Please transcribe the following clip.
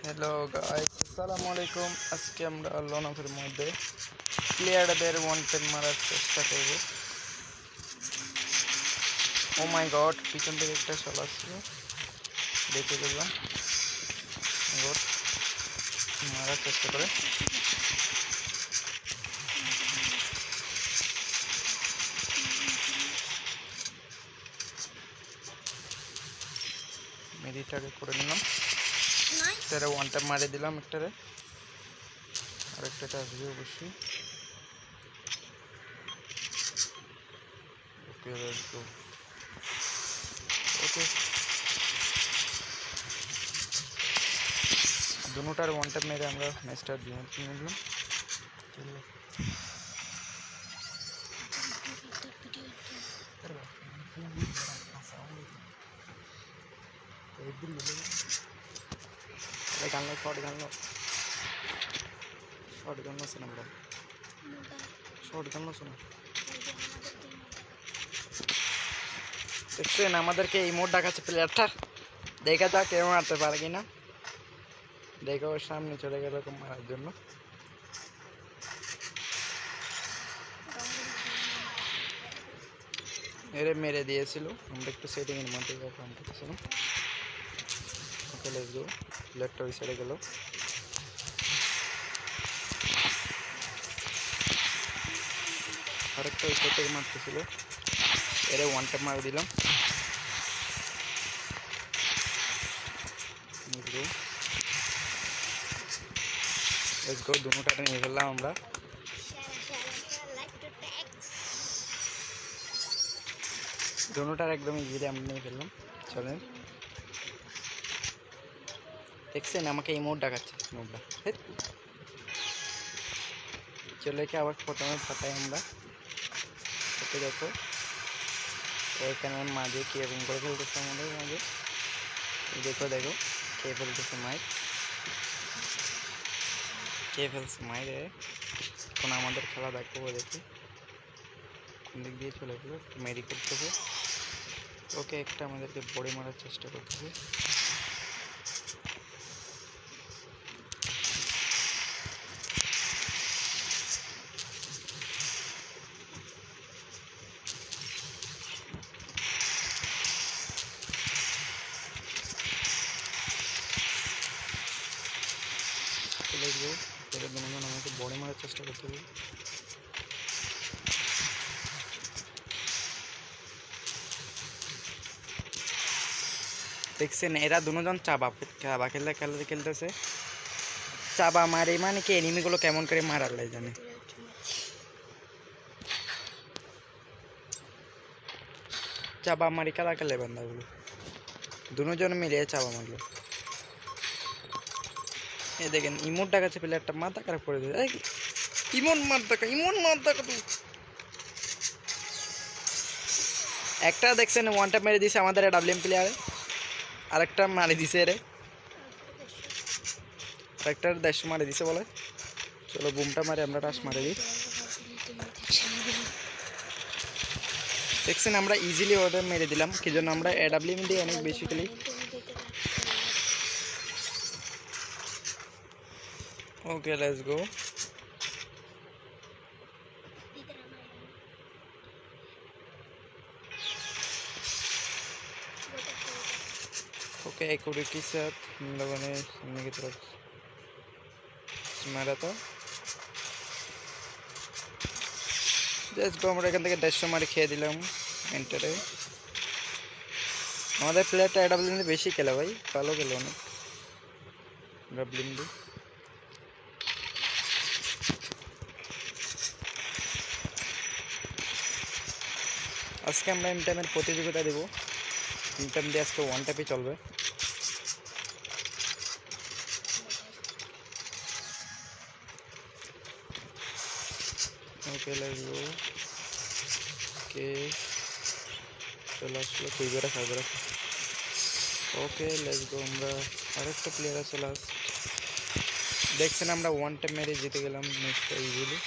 Hello guys, আসসালামু আলাইকুম। আজকে আমরা লন অফের মধ্যে প্লেয়ারদের ওয়ান টেন মারার চেষ্টা করব। ও মাই গড, পিছন থেকে একটা শট আসছিল, দেখে গেলাম। গড মারার চেষ্টা করে মেডিটাকে করে নিলাম। একটারে ওয়ান টাইম মারে দিলাম, একটারে আরেকটাতে আসবে অবশ্যই। Okay let's go. ওকে, দুটার ওয়ান টাইম মেরে আমরা ম্যাচটা জিতে নিলাম। গানলো শর্ট গানলো শর্ট গানলো শোনা শর্ট গানলো শোনা দেখছেন আমাদেরকে এই মোড ডাকাচ্ছে প্লেয়ারটা। দেখা যাক কেউ মারতে পারে কিনা। দেখো ওর সামনে চলে গেল মারার জন্য। এরে মেরে দিয়েছিল, আমরা একটু সেটিং এর মধ্যে কাম করতেছিলাম। Okay let's go. লেফট ওই সাইডে গেল, আরেকটা ওই সাইড থেকে মারতেছিল। এরে ওয়ান ট্যাপ মার দিলাম। লেটস গো, দুটোটা নিয়ে ফেললাম আমরা। দুটোটার একদম ইজিলি আমরা নিয়ে ফেললাম। চলেন, দেখছেন আমাকে এই মোড ডাকাচ্ছে মোডটা। চলে কি আবার প্রথমে ফাটাই আমরা। ওকে দেখো ওইখানে মাঝে কে এবং করে ফেলতেছে আমাদের মাঝে। দেখো দেখো কে ফেলতেছে মাইক, কে ফেলছে মাইরে। এখন আমাদের খেলা দেখো, দেখি কোন দিক দিয়ে চলে গেলো। মেরি করতেছে। ওকে একটা আমাদেরকে বড়ি মারার চেষ্টা করতেছে। দুজন আমাকে বড়ি মারার চেষ্টা করতেছে। দেখছেন এরা দুজন চাবা খেলতেছে। চাবা মারে মানে কি এনিমিগুলো কেমন করে মারার লাই জানে। চাবা মারি খেলা খেলে বান্দাগুলো দুজন মিলে চাবা মারলো। এ দেখেন ইমোট ডাকাচ্ছে প্লেয়ারটা, মাথা খারাপ করে দিল। ইমন মার দেখা তুই। একটা দেখছেন ওয়ানটা মেরে দিছে আমাদের ডাব্লিউএম প্লেয়ারে, আরেকটা মারি দিছে রে, আরেকটার দেশ মারি দিছে বলে। চলো বুমটা মারে আমরা টাস মারি দিই। দেখছেন আমরা ইজিলি ওদের মেরে দিলাম, কি জন্য আমরা এডাব্লিউএম দিয়ে অনেক basically. Okay let's go. Okay accurate के साथ हम लोगों ने सामने की तरफ मारा था। जस्ट गो আমরা এখান থেকে 150 মারি খেয়ে দিলাম এন্টারে। আমাদের প্লেয়ারটা এডাব্লিউএম দিয়ে বেশি খেলে ভাই, ভালো খেলে অনেক এডাব্লিউএম দিয়ে। আজকে আমরা এম টাইমের প্রতিযোগিতা দেব। এম টাইম দিয়ে আজকে ওয়ান ট্যাপই চলবে। Okay let's go. ওকে চলে আসলো কুইবেরা সাইবেরা। ওকে লেটস গো, আমরা আরেকটা প্লেয়ার আছে লাস্ট। দেখছেন আমরা ওয়ান ট্যাপ মেরে জিতে গেলাম ম্যাচটা ইজিলি।